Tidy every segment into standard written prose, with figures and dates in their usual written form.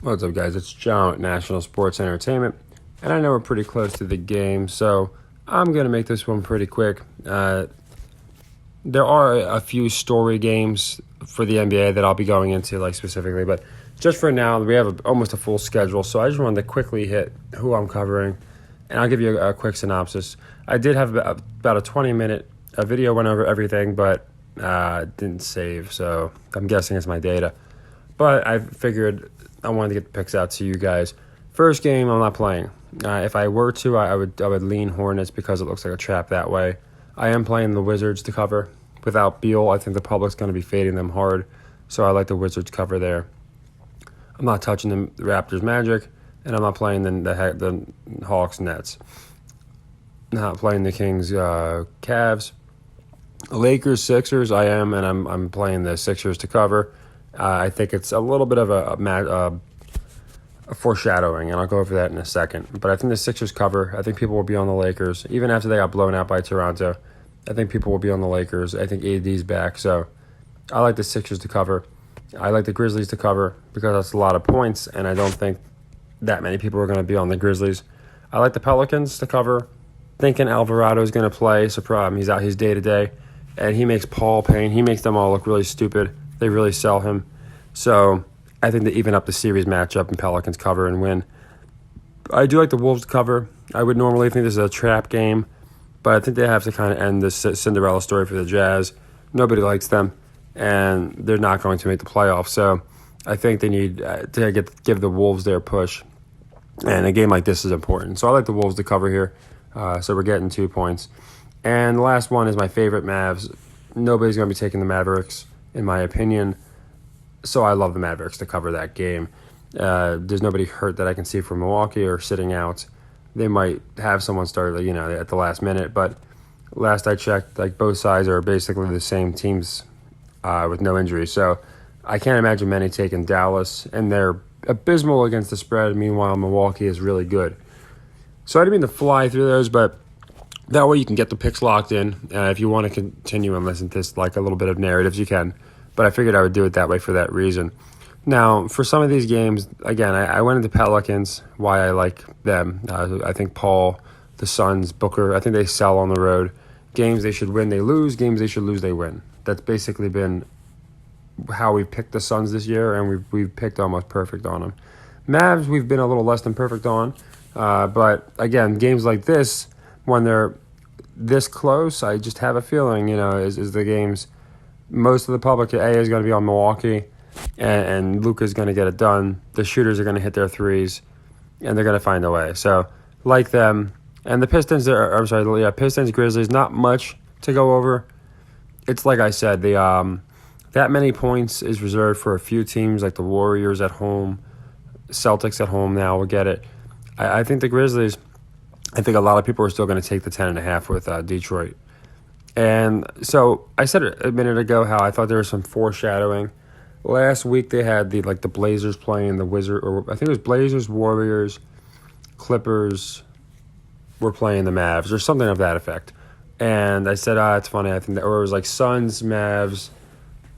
What's up, guys? It's John with National Sports Entertainment, and I know we're pretty close to the game, so I'm going to make this one pretty quick. There are a few story games for the NBA that I'll be going into, like specifically, but just for now, we have almost a full schedule, so I just wanted to quickly hit who I'm covering, and I'll give you a quick synopsis. I did have about a 20-minute video, went over everything, but didn't save, so I'm guessing it's my data. But I figured I wanted to get the picks out to you guys. First game, I'm not playing. If I were to, I would lean Hornets because it looks like a trap that way. I am playing the Wizards to cover. Without Beal, I think the public's going to be fading them hard, so I like the Wizards cover there. I'm not touching the Raptors Magic, and I'm not playing the Hawks Nets. Not playing the Kings Cavs. Lakers Sixers, I am, and I'm playing the Sixers to cover. I think it's a little bit of a foreshadowing, and I'll go over that in a second. But I think the Sixers cover. I think people will be on the Lakers. Even after they got blown out by Toronto, I think people will be on the Lakers. I think AD's back, so I like the Sixers to cover. I like the Grizzlies to cover because that's a lot of points, and I don't think that many people are going to be on the Grizzlies. I like the Pelicans to cover, thinking Alvarado is going to play. Surprise, he's out. He's day-to-day, and he makes Paul Payne. He makes them all look really stupid. They really sell him. So I think they even up the series matchup and Pelicans cover and win. I do like the Wolves to cover. I would normally think this is a trap game, but I think they have to kind of end this Cinderella story for the Jazz. Nobody likes them, and they're not going to make the playoffs. So I think they need to give the Wolves their push, and a game like this is important. So I like the Wolves to cover here. So we're getting 2 points. And the last one is my favorite, Mavs. Nobody's going to be taking the Mavericks, in my opinion. So I love the Mavericks to cover that game. There's nobody hurt that I can see from Milwaukee or sitting out. They might have someone start, at the last minute. But last I checked, both sides are basically the same teams with no injuries. So I can't imagine many taking Dallas, and they're abysmal against the spread. Meanwhile, Milwaukee is really good. So I didn't mean to fly through those, but that way you can get the picks locked in. If you want to continue and listen to this, a little bit of narratives, you can. But I figured I would do it that way for that reason. Now, for some of these games, again, I went into Pelicans, why I like them. I think Paul, the Suns, Booker, I think they sell on the road. Games they should win, they lose. Games they should lose, they win. That's basically been how we've picked the Suns this year, and we've picked almost perfect on them. Mavs, we've been a little less than perfect on. But, again, games like this, when they're this close, I just have a feeling, is the games. Most of the public is going to be on Milwaukee, and Luka's going to get it done. The shooters are going to hit their threes, and they're going to find a way. So, like them. And the Pistons, Pistons, Grizzlies, not much to go over. It's like I said, that many points is reserved for a few teams like the Warriors at home, Celtics at home now will get it. I think the Grizzlies, I think a lot of people are still going to take the 10.5 with Detroit. And so I said a minute ago how I thought there was some foreshadowing. Last week they had the Blazers playing the Wizards, or I think it was Blazers, Warriors, Clippers were playing the Mavs, or something of that effect. And I said, it's funny. I think or it was Suns, Mavs,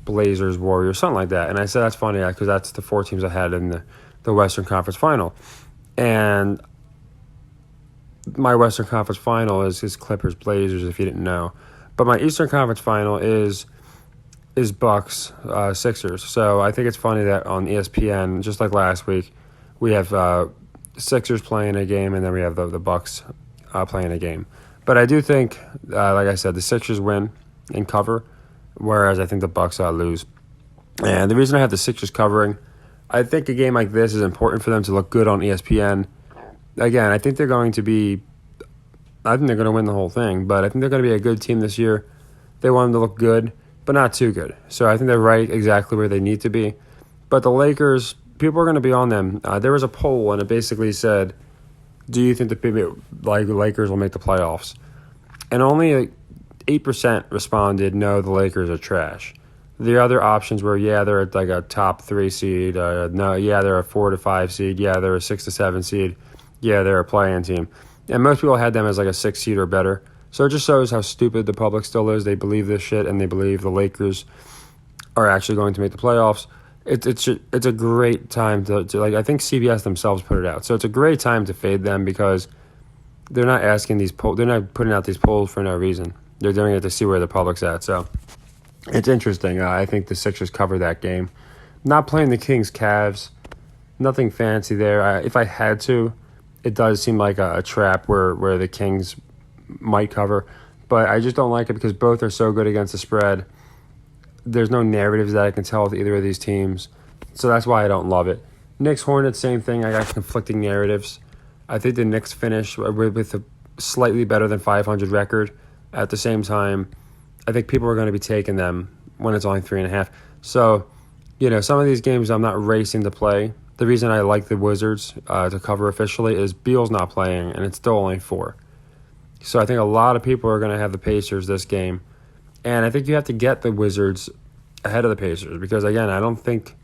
Blazers, Warriors, something like that. And I said that's funny because that's the 4 teams I had in the Western Conference Final. And my Western Conference Final is Clippers, Blazers, if you didn't know. But my Eastern Conference Final is Bucks, Sixers. So I think it's funny that on ESPN, just like last week, we have Sixers playing a game, and then we have the Bucks playing a game. But I do think, like I said, the Sixers win and cover, whereas I think the Bucks lose. And the reason I have the Sixers covering, I think a game like this is important for them to look good on ESPN. Again, I think they're going to win the whole thing, but I think they're going to be a good team this year. They want them to look good, but not too good. So I think they're right exactly where they need to be. But the Lakers, people are going to be on them. There was a poll, and it basically said, do you think the Lakers will make the playoffs? And only 8% responded, no, the Lakers are trash. The other options were, they're at a top 3 seed. No, they're a 4 to 5 seed. They're a 6 to 7 seed. They're a play-in team. And most people had them as a 6 seed or better. So it just shows how stupid the public still is. They believe this shit, and they believe the Lakers are actually going to make the playoffs. it's a great time to like. I think CBS themselves put it out, so it's a great time to fade them because they're not asking they're not putting out these polls for no reason. They're doing it to see where the public's at. So it's interesting. I think the Sixers cover that game. Not playing the Kings Cavs, nothing fancy there. If I had to, it does seem like a trap where the Kings might cover, but I just don't like it because both are so good against the spread. There's no narratives that I can tell with either of these teams, so that's why I don't love it. Knicks Hornets, same thing. I got conflicting narratives. I think the Knicks finish with a slightly better than 500 record. At the same time, I think people are going to be taking them when it's only 3.5. So, some of these games I'm not racing to play. The reason I like the Wizards to cover officially is Beal's not playing, and it's still only 4. So I think a lot of people are going to have the Pacers this game. And I think you have to get the Wizards ahead of the Pacers because, again, I don't think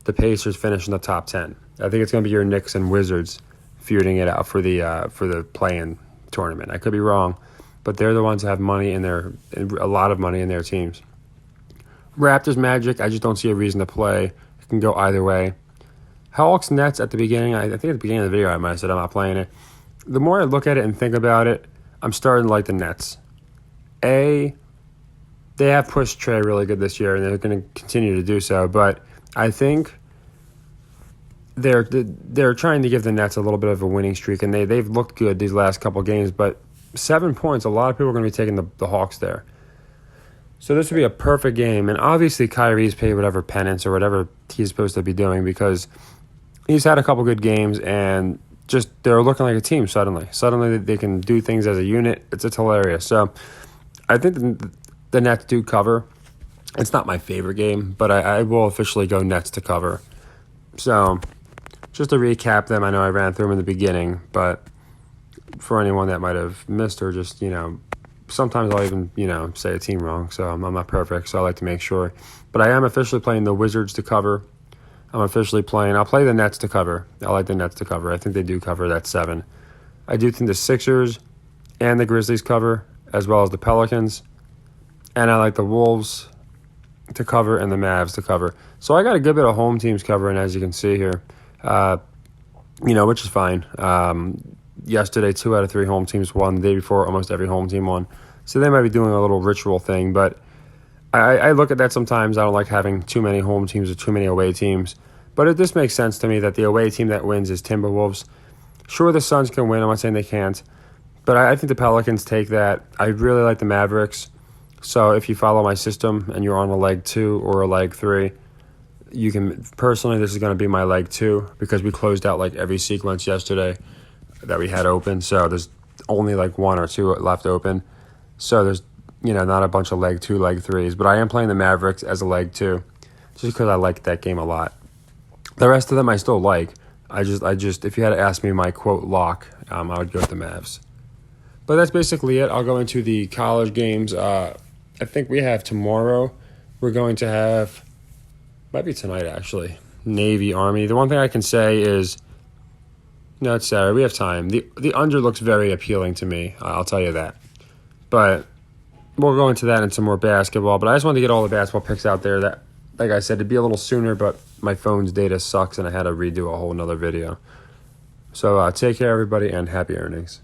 the Pacers finish in the top 10. I think it's going to be your Knicks and Wizards feuding it out for the play-in tournament. I could be wrong, but they're the ones that have money a lot of money in their teams. Raptors Magic, I just don't see a reason to play. It can go either way. Hawks Nets at the beginning, I think at the beginning of the video I might have said I'm not playing it. The more I look at it and think about it, I'm starting to like the Nets. They have pushed Trey really good this year, and they're going to continue to do so. But I think they're trying to give the Nets a little bit of a winning streak, and they've looked good these last couple games. But 7 points, a lot of people are going to be taking the Hawks there. So this would be a perfect game. And obviously Kyrie's paid whatever penance or whatever he's supposed to be doing because he's had a couple good games, and just they're looking like a team suddenly. Suddenly they can do things as a unit. It's hilarious. So I think the Nets do cover. It's not my favorite game, but I will officially go Nets to cover. So just to recap them, I know I ran through them in the beginning, but for anyone that might have missed or just, sometimes I'll even, say a team wrong. So I'm not perfect, so I like to make sure. But I am officially playing the Wizards to cover. I'll play the Nets to cover. I like the Nets to cover. I think they do cover that 7. I do think the Sixers and the Grizzlies cover, as well as the Pelicans. And I like the Wolves to cover and the Mavs to cover. So I got a good bit of home teams covering, as you can see here, which is fine. Yesterday, 2 out of 3 home teams won. The day before, almost every home team won. So they might be doing a little ritual thing, but I look at that sometimes. I don't like having too many home teams or too many away teams. But this makes sense to me that the away team that wins is Timberwolves. Sure, the Suns can win. I'm not saying they can't. But I think the Pelicans take that. I really like the Mavericks. So if you follow my system and you're on a leg 2 or a leg 3, you can, personally, this is going to be my leg 2 because we closed out like every sequence yesterday that we had open. So there's only like 1 or 2 left open. So there's, not a bunch of leg 2, leg 3s. But I am playing the Mavericks as a leg 2 just because I like that game a lot. The rest of them I still like. I just if you had to ask me my quote lock, I would go with the Mavs. But that's basically it. I'll go into the college games. I think we have tomorrow. We're going to have, might be tonight actually, Navy, Army. The one thing I can say is, no, it's Saturday. We have time. The under looks very appealing to me. I'll tell you that. But we'll go into that and some more basketball. But I just wanted to get all the basketball picks out there. That, like I said, it'd be a little sooner, but my phone's data sucks and I had to redo a whole nother video. So take care, everybody, and happy earnings.